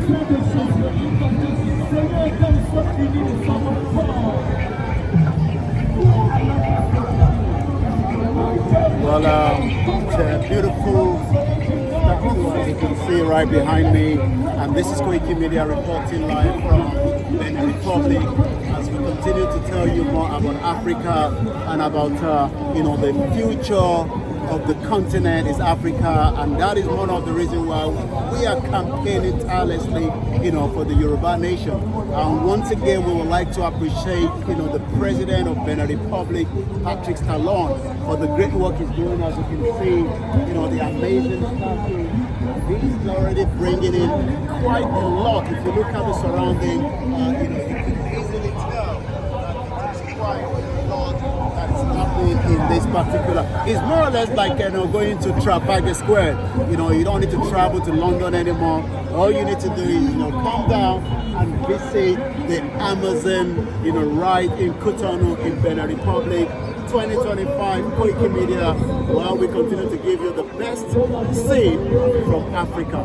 Well, it's a beautiful statue, as you can see right behind me, and this is Koiki Media reporting live from Benin Republic as we continue to tell you more about Africa and about the future of the continent is Africa, and that is one of the reasons why we are campaigning tirelessly, for the Yoruba nation. And once again, we would like to appreciate, the President of Benin Republic, Patrick Talon, for the great work he's doing. As you can see, the amazing statue. He's already bringing in quite a lot. If you look at the surrounding, you can easily tell that there's quite a lot that is happening in this particular. It's more or less like going to Trafalgar Square. You don't need to travel to London anymore. All you need to do is come down and visit the Amazon, right in Cotonou in Benin Republic. 2025 Koiki Media, while we continue to give you the best scene from Africa.